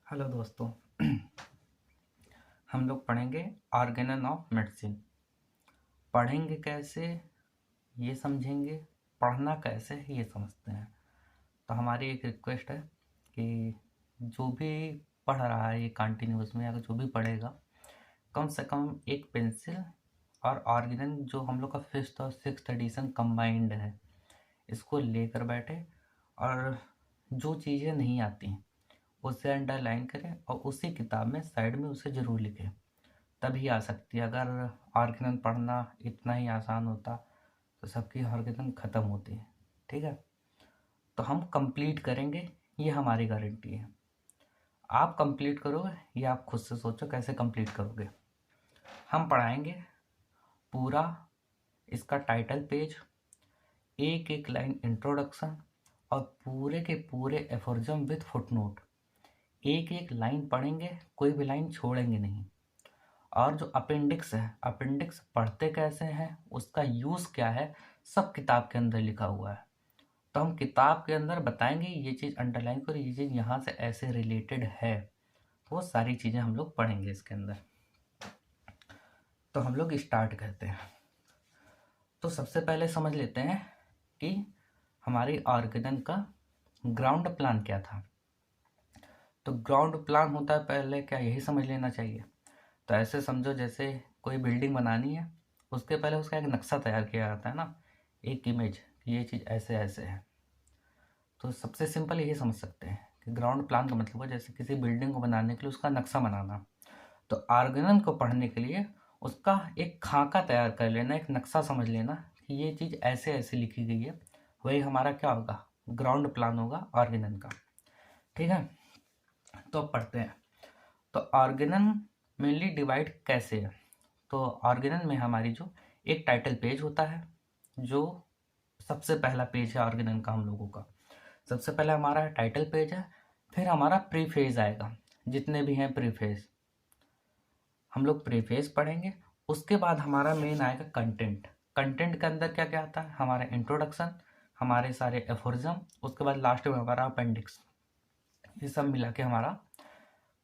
Hello दोस्तों। हम लोग पढ़ेंगे ऑर्गेनन ऑफ मेडिसिन। पढ़ेंगे कैसे ये समझेंगे, पढ़ना कैसे है ये समझते हैं। तो हमारी एक रिक्वेस्ट है कि जो भी पढ़ रहा है ये कंटिन्यूस में, अगर जो भी पढ़ेगा कम से कम एक पेंसिल और ऑर्गेनन जो हम लोग का फिफ्थ और सिक्स्थ एडिशन कंबाइंड है इसको लेकर बैठे, और जो चीज़ें नहीं आती उसे अंडरलाइन करें और उसी किताब में साइड में उसे ज़रूर लिखें, तभी आ सकती है। अगर ऑर्गेनन पढ़ना इतना ही आसान होता तो सबकी ऑर्गेनन ख़त्म होती है। ठीक है, तो हम कंप्लीट करेंगे, ये हमारी गारंटी है। आप कंप्लीट करोगे या आप खुद से सोचो कैसे कंप्लीट करोगे। हम पढ़ाएंगे पूरा इसका टाइटल पेज, एक एक लाइन इंट्रोडक्शन और पूरे के पूरे एफोरिज्म विद फुटनोट। एक एक लाइन पढ़ेंगे, कोई भी लाइन छोड़ेंगे नहीं। और जो अपेंडिक्स है, अपेंडिक्स पढ़ते कैसे हैं, उसका यूज़ क्या है, सब किताब के अंदर लिखा हुआ है। तो हम किताब के अंदर बताएंगे ये चीज़ अंडरलाइन करो, ये चीज़ यहाँ से ऐसे रिलेटेड है। तो वो सारी चीज़ें हम लोग पढ़ेंगे इसके अंदर। तो हम लोग स्टार्ट करते हैं। तो सबसे पहले समझ लेते हैं कि हमारी ऑर्गेनन का ग्राउंड प्लान क्या था। तो ग्राउंड प्लान होता है पहले क्या, यही समझ लेना चाहिए। तो ऐसे समझो जैसे कोई बिल्डिंग बनानी है, उसके पहले उसका एक नक्शा तैयार किया जाता है ना, एक इमेज कि ये चीज़ ऐसे ऐसे है। तो सबसे सिंपल यही समझ सकते हैं कि ग्राउंड प्लान का मतलब है जैसे किसी बिल्डिंग को बनाने के लिए उसका नक्शा बनाना। तो ऑर्गेनन को पढ़ने के लिए उसका एक खाका तैयार कर लेना, एक नक्शा समझ लेना कि ये चीज़ ऐसे ऐसे लिखी गई है। वही हमारा क्या होगा, ग्राउंड प्लान होगा ऑर्गेनन का। ठीक है, तो अब पढ़ते हैं। तो ऑर्गेनन मेनली डिवाइड कैसे है। तो ऑर्गेनन में हमारी जो एक टाइटल पेज होता है, जो सबसे पहला पेज है ऑर्गेनन का हम लोगों का। सबसे पहले हमारा टाइटल पेज है, फिर हमारा प्रीफेज आएगा, जितने भी हैं प्रीफेज हम लोग प्रीफेज पढ़ेंगे। उसके बाद हमारा मेन आएगा कंटेंट। कंटेंट के अंदर क्या क्या आता है, हमारा इंट्रोडक्शन, हमारे सारे एफोरिज्म, उसके बाद लास्ट में हमारा अपेंडिक्स। ये सब मिला के हमारा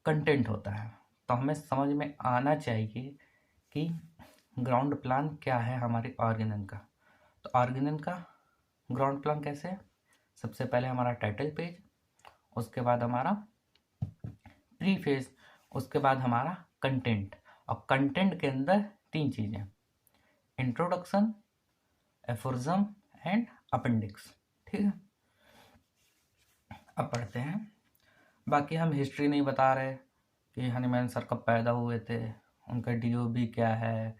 कंटेंट होता है। तो हमें समझ में आना चाहिए कि ग्राउंड प्लान क्या है हमारे ऑर्गेनन का। तो ऑर्गेनन का ग्राउंड प्लान कैसे है, सबसे पहले हमारा टाइटल पेज, उसके बाद हमारा प्री फेज, उसके बाद हमारा कंटेंट। और कंटेंट के अंदर तीन चीज़ें, इंट्रोडक्शन, एफोरिज्म एंड अपेंडिक्स। ठीक है, अब पढ़ते हैं। बाकी हम हिस्ट्री नहीं बता रहे कि हनीमैन सर कब पैदा हुए थे, उनका डीओबी क्या है,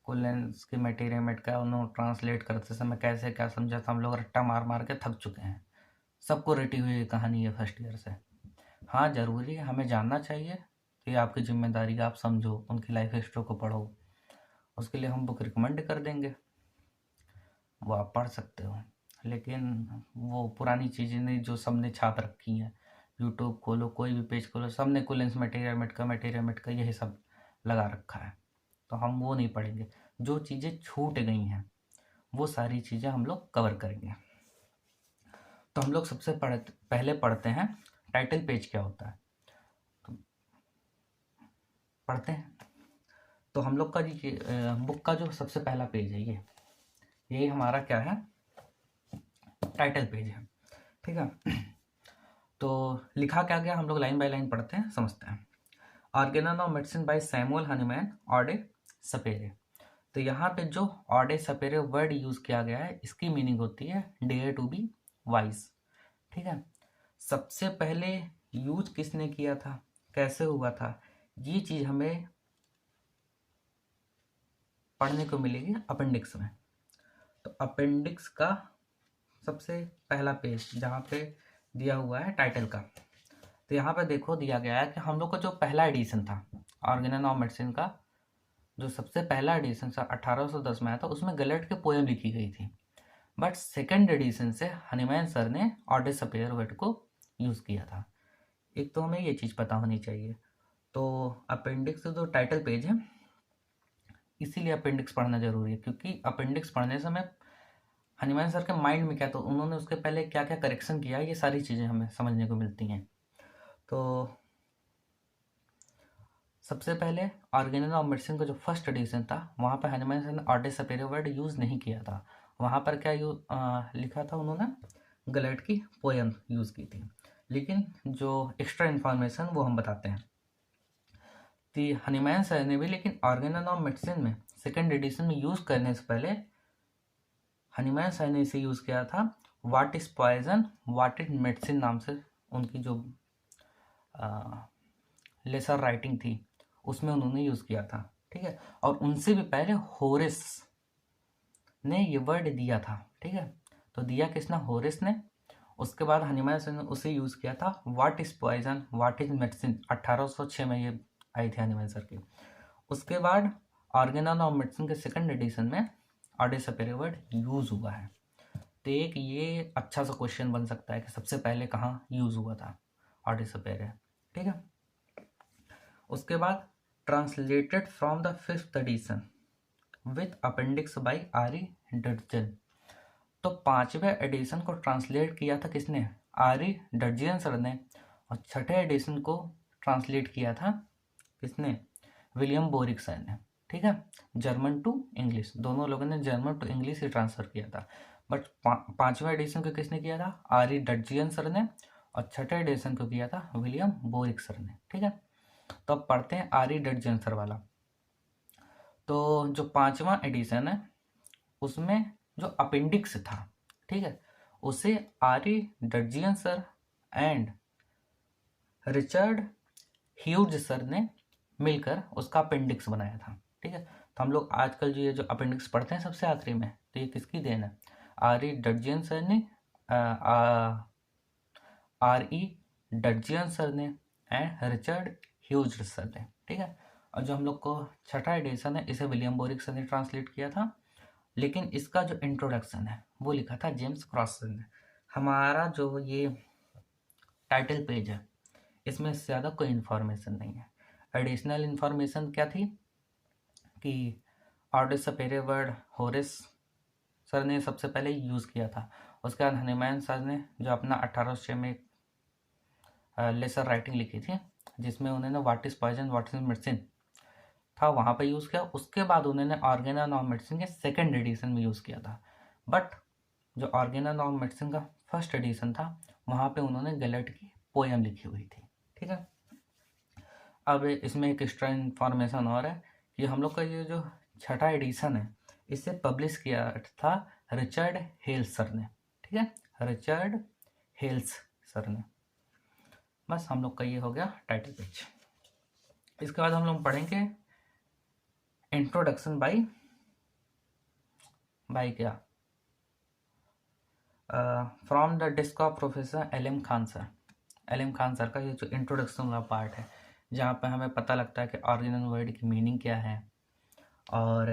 कुलेंस की मटेरियमेट का उन्होंने ट्रांसलेट करते समय कैसे क्या समझा था, हम लोग रट्टा मार मार के थक चुके हैं। सबको रटी हुई कहानी है फर्स्ट ईयर से। हाँ ज़रूरी है, हमें जानना चाहिए, कि आपकी जिम्मेदारी है, आप समझो, उनकी लाइफ हिस्ट्री को पढ़ो। उसके लिए हम बुक रिकमेंड कर देंगे, वो आप पढ़ सकते हो। लेकिन वो पुरानी चीज़ें नहीं जो सबने छाप रखी हैं, यूट्यूब खोलो, कोई भी पेज खोलो, सबने कुलेंस मटेरियमेट का यही सब लगा रखा है। तो हम वो नहीं पढ़ेंगे, जो चीज़ें छूट गई हैं वो सारी चीज़ें हम लोग कवर करेंगे। तो हम लोग सबसे पहले पढ़ते हैं टाइटल पेज क्या होता है। तो पढ़ते हैं। तो हम लोग का जी बुक का जो सबसे पहला पेज है ये हमारा क्या है, टाइटल पेज है। ठीक है, तो लिखा क्या गया हम लोग लाइन बाय लाइन पढ़ते हैं, समझते हैं। Organon of medicine by Samuel Hahnemann ऑडे सपेरे। तो यहाँ पे जो ऑडे सपेरे वर्ड यूज़ किया गया है, इसकी मीनिंग होती है डेयर टू बी वाइज। ठीक है, सबसे पहले यूज किसने किया था, कैसे हुआ था, ये चीज़ हमें पढ़ने को मिलेगी अपेंडिक्स में। तो अपेंडिक्स का सबसे पहला पेज जहाँ पे दिया हुआ है टाइटल का, तो यहाँ पे देखो दिया गया है कि हम लोग का जो पहला एडिशन था ऑर्गेनन ऑफ मेडिसिन का, जो सबसे पहला एडिशन था 1810 में आया था, उसमें गलेट के पोएम लिखी गई थी। बट सेकेंड एडिशन से हनीमैन सर ने ऑडे सपेयर वर्ड को यूज़ किया था। एक तो हमें ये चीज़ पता होनी चाहिए। तो अपेंडिक्स जो टाइटल पेज है, इसीलिए अपेंडिक्स पढ़ना जरूरी है, क्योंकि अपेंडिक्स पढ़ने से हमें हनीमैन सर के माइंड में क्या, तो उन्होंने उसके पहले क्या क्या करेक्शन किया, ये सारी चीज़ें हमें समझने को मिलती हैं। तो सबसे पहले ऑर्गेनल ऑफ मेडिसिन का जो फर्स्ट एडिशन था वहाँ पर हनीमैन ने ऑर्डे सपेरे वर्ड यूज़ नहीं किया था। वहाँ पर क्या लिखा था उन्होंने, गलेट की पोयम यूज़ की थी। लेकिन जो एक्स्ट्रा इन्फॉर्मेशन वो हम बताते हैं। तो हनीमैन सर ने भी लेकिन ऑर्गेनल ऑफ मेडिसिन में सेकेंड एडिशन में यूज़ करने से पहले हनीमैन सर ने इसे यूज़ किया था what is poison what is medicine नाम से। उनकी जो लेसर राइटिंग थी उसमें उन्होंने यूज़ किया था, ठीक है। और उनसे भी पहले होरेस ने ये वर्ड दिया था, ठीक है। तो दिया किसने, होरेस ने। उसके बाद हनीमैन सर ने उसे यूज़ किया था what is poison what is medicine, 1806 में ये आई थी हनीमैन सर की। उसके बाद ऑर्गेनल ऑफ मेडिसिन के सेकंड एडिशन में ऑर्डे सपेरे वर्ड यूज़ हुआ है। तो एक ये अच्छा सा क्वेश्चन बन सकता है कि सबसे पहले कहाँ यूज़ हुआ था ऑर्डे सपेरे, ठीक है। उसके बाद translated from the fifth edition with appendix by आरी डर्जन। तो पांचवें एडिशन को ट्रांसलेट किया था किसने, आरी डर्जियन सर ने। और छठे एडिशन को ट्रांसलेट किया था किसने, विलियम बोरिक सर ने, ठीक है। जर्मन टू इंग्लिश, दोनों लोगों ने जर्मन टू इंग्लिश ही ट्रांसफर किया था। बट पांचवें एडिशन को किसने किया था, आरी डर्जियन सर ने। और छठे एडिशन को किया था विलियम बोरिक सर ने, ठीक है। तो अब पढ़ते हैं आरी डर्जियन सर वाला। तो जो पांचवा एडिशन है उसमें जो अपेंडिक्स था, ठीक है, उसे आरी Dudgeon sir and Richard Hughes sir ने मिलकर उसका अपेंडिक्स बनाया था, ठीक है। तो हम लोग आजकल जो ये जो अपेंडिक्स पढ़ते हैं सबसे आखिरी में, तो ये किसकी देन है, आरी डर्जियन सर ने, आर ई डर्जियन सर ने एंड रिचर्ड ह्यूज सर ने, ठीक है। और जो हम लोग को छठा एडिशन है इसे विलियम बोरिक सर ने ट्रांसलेट किया था। लेकिन इसका जो इंट्रोडक्शन है वो लिखा था जेम्स क्रॉस ने। हमारा जो ये टाइटल पेज है इसमें से ज़्यादा कोई इन्फॉर्मेशन नहीं है। एडिशनल इन्फॉर्मेशन क्या थी कि ऑर्डे सपेरे वर्ड होरेस सर ने सबसे पहले यूज़ किया था। उसके बाद हनीमैन सर ने जो अपना 1806 में लेसर राइटिंग लिखी थी जिसमें उन्होंने what is poison what is medicine था वहाँ पे यूज़ किया। उसके बाद उन्होंने ऑर्गेनल ऑफ मेडिसिन के सेकेंड एडिशन में यूज़ किया था। बट जो ऑर्गेनल ऑफ मेडिसिन का फर्स्ट एडिशन था वहाँ पे उन्होंने गैलेट की पोयम लिखी हुई थी, ठीक है। अब इसमें एक एक्स्ट्रा इन्फॉर्मेशन और है कि हम लोग का ये जो छठा एडिशन है इसे पब्लिश किया था रिचर्ड हेल्स सर ने, ठीक है, रिचर्ड हेल्स सर ने। बस हम लोग का ये हो गया टाइटल पेज। इसके बाद हम लोग पढ़ेंगे इंट्रोडक्शन बाय क्या, from the desk of professor L M. Khan sir. L M. Khan sir का ये जो इंट्रोडक्शन वाला पार्ट है जहाँ पे हमें पता लगता है कि ऑर्गेनल वर्ड की मीनिंग क्या है और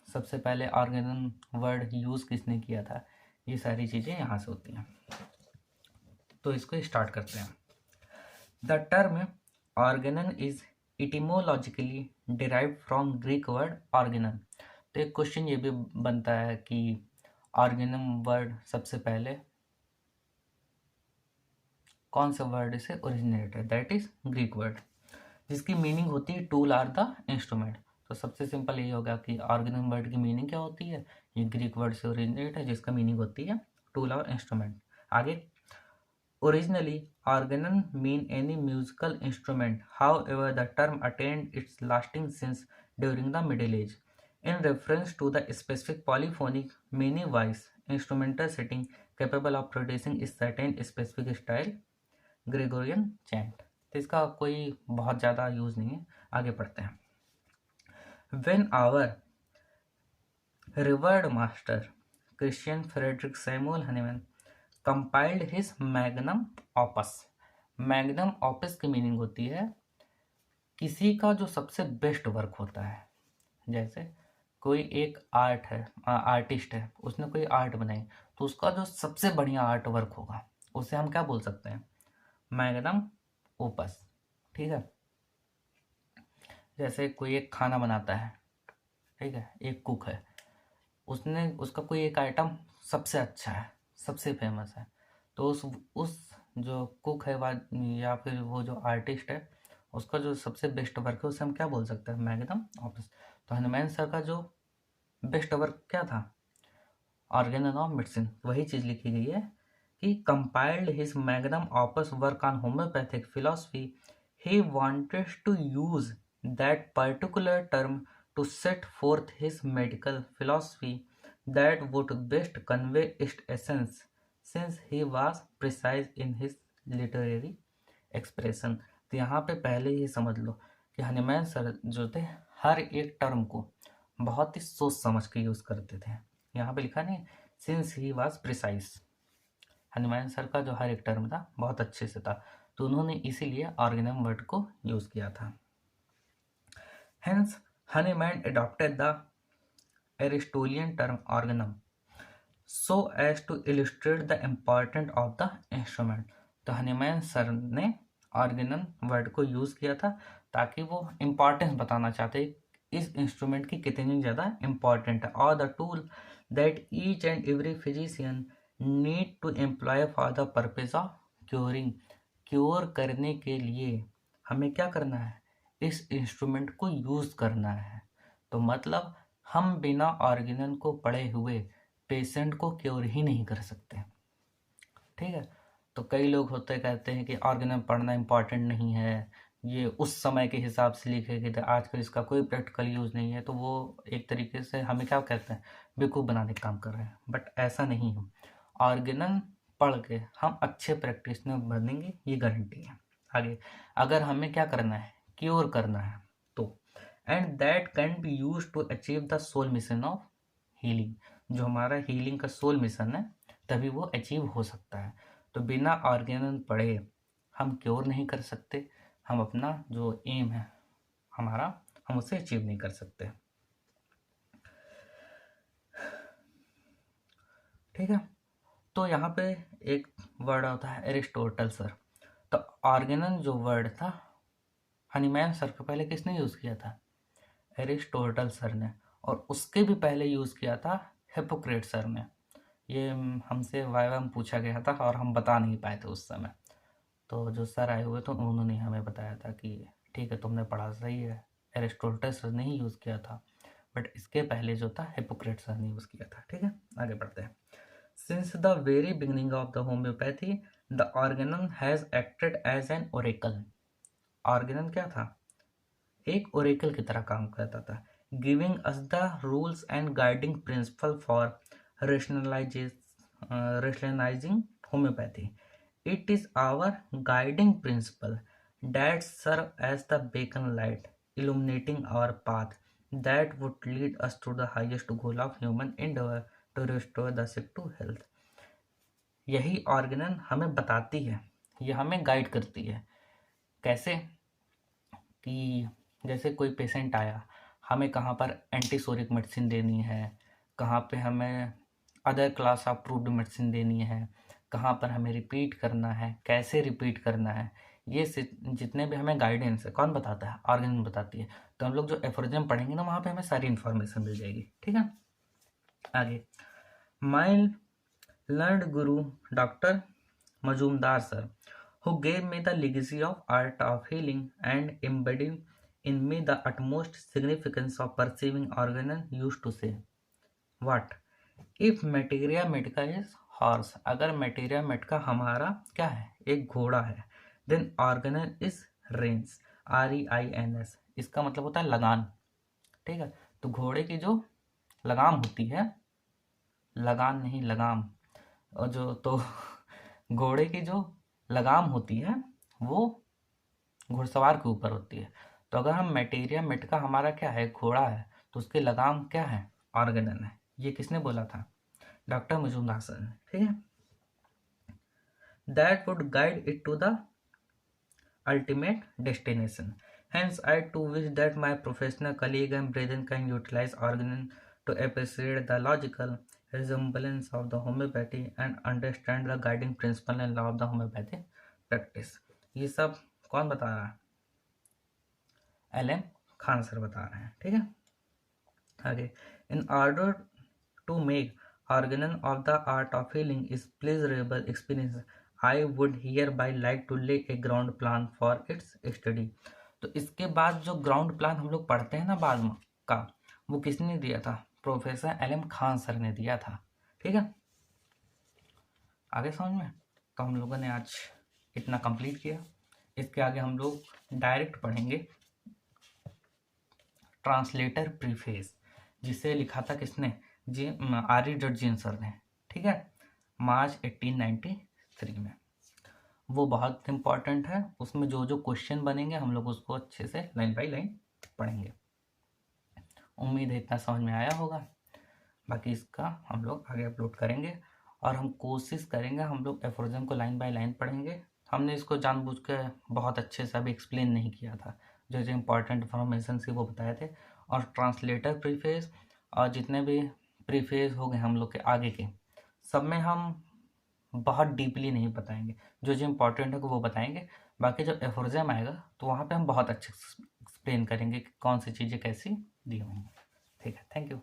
सबसे पहले ऑर्गेनल वर्ड यूज़ किसने किया था, ये सारी चीज़ें यहाँ से होती हैं। तो इसको स्टार्ट करते हैं। The term organon is etymologically derived from Greek word organon. तो एक क्वेश्चन ये भी बनता है कि ऑर्गेनम वर्ड सबसे पहले कौन सा वर्ड से ओरिजिनेट है, दैट इज ग्रीक वर्ड जिसकी मीनिंग होती है टूल आर द इंस्ट्रूमेंट। तो सबसे सिंपल ये होगा कि ऑर्गेनम वर्ड की मीनिंग क्या होती है, ये ग्रीक वर्ड से ओरिजिनेट है जिसका मीनिंग होती है टूल और इंस्ट्रूमेंट। आगे, originally organum mean any musical instrument, however the term attained its lasting sense during the middle age in reference to the specific polyphonic many voice instrumental setting capable of producing a certain specific style Gregorian chant. तो इसका कोई बहुत ज़्यादा use नहीं है, आगे पढ़ते हैं। When our revered master Christian Friedrich Samuel Hahnemann compiled his magnum opus. Magnum opus की मीनिंग होती है किसी का जो सबसे बेस्ट वर्क होता है। जैसे कोई एक आर्ट है, आर्टिस्ट है, उसने कोई आर्ट बनाई तो उसका जो सबसे बढ़िया आर्ट वर्क होगा उसे हम क्या बोल सकते हैं, मैग्नम ओपस, ठीक है। जैसे कोई एक खाना बनाता है, ठीक है, एक कुक है, उसने उसका कोई एक आइटम सबसे अच्छा है, सबसे फेमस है, तो उस जो कुक है या फिर वो जो आर्टिस्ट है उसका जो सबसे बेस्ट वर्क है उसे हम क्या बोल सकते हैं, मैग्नम ऑपस। तो हनुमान सर का जो बेस्ट वर्क क्या था, ऑर्गेनन ऑफ मेडिसिन। वही चीज़ लिखी गई है कि compiled his magnum opus work on homeopathic philosophy, he wanted to use that particular term to set forth his medical philosophy that would best convey its essence, since he was precise in his literary expression। तो यहाँ पे पहले ही समझ लो कि Hanuman sir जो थे हर एक term को बहुत ही सोच समझ के यूज़ करते थे। यहाँ पे लिखा नहीं, since he was precise. Hanuman sir का जो हर एक टर्म था बहुत अच्छे से था, तो उन्होंने इसीलिए ऑर्गेनम वर्ड को यूज़ किया था। Hence Hahnemann adopted the Aristotelian term organum so as to illustrate the importance of the instrument। तो हनीमैन सर ने ऑर्गेनम वर्ड को यूज़ किया था ताकि वो इम्पॉर्टेंस बताना चाहते इस इंस्ट्रूमेंट की कितनी ज़्यादा इम्पॉर्टेंट है, और the tool that each and every physician need to employ for the purpose of curing. Cure करने के लिए हमें क्या करना है, इस इंस्ट्रूमेंट को यूज़ करना है। तो मतलब हम बिना ऑर्गेनन को पढ़े हुए पेशेंट को क्योर ही नहीं कर सकते, ठीक है। तो कई लोग होते कहते हैं कि ऑर्गेनन पढ़ना इम्पॉर्टेंट नहीं है, ये उस समय के हिसाब से लिखे गए थे, आजकल इसका कोई प्रैक्टिकल यूज़ नहीं है। तो वो एक तरीके से हमें क्या कहते हैं, बेवकूफ़ बनाने का काम कर रहे हैं। बट ऐसा नहीं है, ऑर्गेनन पढ़ के हम अच्छे प्रैक्टिशनर बनेंगे, ये गारंटी है। आगे अगर हमें क्या करना है, क्योर करना है, तो and that can be use to achieve the sole mission of healing. जो हमारा हीलिंग का सोल मिशन है तभी वो अचीव हो सकता है। तो बिना ऑर्गेनन पढ़े हम क्योर नहीं कर सकते, हम अपना जो एम है हमारा, हम उसे अचीव नहीं कर सकते, ठीक है। तो यहाँ पे एक वर्ड आता है एरिस्टोटल सर। तो ऑर्गेनन जो वर्ड था हनीमैन सर के पहले किसने यूज़ किया था, एरिस्टोटल सर ने, और उसके भी पहले यूज़ किया था हिप्पोक्रेट सर ने। ये हमसे वाइवा में पूछा गया था और हम बता नहीं पाए थे उस समय। तो जो सर आए हुए थे उन्होंने हमें बताया था कि ठीक है तुमने पढ़ा सही है, एरिस्टोटल सर ने ही यूज़ किया था, बट इसके पहले जो था हिप्पोक्रेट सर ने यूज़ किया था, ठीक है। आगे बढ़ते हैं। Since the very beginning of the homeopathy the organon has acted as an oracle. Organon क्या था, एक ओरेकल की तरह काम करता था, giving us the rules and guiding principle for rationalizing homeopathy। It is our guiding principle that serve as the beacon light illuminating our path that would lead us to the highest goal of human endeavor to restore the sick to health। यही Organon हमें बताती है, ये हमें guide करती है। कैसे कि जैसे कोई पेशेंट आया, हमें कहाँ पर एंटीसोरिक मेडिसिन देनी है, कहाँ पे हमें अदर क्लास अप्रूव्ड मेडिसिन देनी है, कहाँ पर हमें रिपीट करना है, कैसे रिपीट करना है, ये जितने भी हमें गाइडेंस है कौन बताता है, ऑर्गेनन बताती है। तो हम लोग जो एफोरिज्म पढ़ेंगे ना वहाँ पे हमें सारी इन्फॉर्मेशन मिल जाएगी, ठीक है। आगे माई learned Guru doctor Majumdar sir who gave me the legacy of art of healing and embedded in me the utmost significance of perceiving organon used to say, what if materia medica is horse। अगर materia medica हमारा क्या है, एक घोड़ा है, then organon is reins, REINS। इसका मतलब होता है लगान, ठीक है। तो घोड़े की जो लगाम होती है, लगान नहीं लगाम, और जो तो घोड़े की जो लगाम होती है वो घुड़सवार के ऊपर होती है। तो अगर हम मैटेरिया मेटका हमारा क्या है, घोड़ा है, तो उसके लगाम क्या है, ऑर्गेनन है। ये किसने बोला था, डॉक्टर मजूमदार सर ने, ठीक है। That would guide it to the ultimate destination. Hence, I too wish that my professional colleague and brethren can utilize organon to appreciate the logical resemblance of the homeopathy and understand the guiding principle and law of the homeopathic practice। ये सब कौन बता रहा है, LM Khan sir बता रहे हैं, ठीक है। आगे in order to make organon of the art of healing is pleasurable experience, I would hereby like to lay a ground plan for its study। तो इसके बाद जो ग्राउंड प्लान हम लोग पढ़ते हैं ना बाद में का, वो किसने दिया था? प्रोफेसर LM खान सर ने दिया था। ठीक है, आगे समझ में? तो हम लोगों ने आज इतना कंप्लीट किया। इसके आगे हम लोग डायरेक्ट पढ़ेंगे ट्रांसलेटर प्रीफेस, जिसे लिखा था किसने? आर्य जॉर्जियन सर ने। ठीक है, मार्च 1893 में। वो बहुत इम्पॉर्टेंट है, उसमें जो जो क्वेश्चन बनेंगे हम लोग उसको अच्छे से लाइन बाय लाइन पढ़ेंगे। उम्मीद है इतना समझ में आया होगा। बाकी इसका हम लोग आगे अपलोड करेंगे और हम कोशिश करेंगे हम लोग एफोरिज्म को लाइन बाय लाइन पढ़ेंगे। हमने इसको जानबूझ के बहुत अच्छे से अभी एक्सप्लेन नहीं किया था, जो जो इम्पोर्टेंट इन्फॉर्मेशन थी वो बताए थे। और ट्रांसलेटर प्रीफेस और जितने भी प्रीफेस हो गए हम लोग के आगे के, सब में हम बहुत डीपली नहीं बताएंगे, जो जो इम्पोर्टेंट है वो बताएंगे। बाकी जब एफोरिज्म आएगा तो वहाँ पे हम बहुत अच्छे एक्सप्लेन करेंगे कि कौन सी चीज़ें कैसी दी हुई हैं। ठीक है, थैंक यू।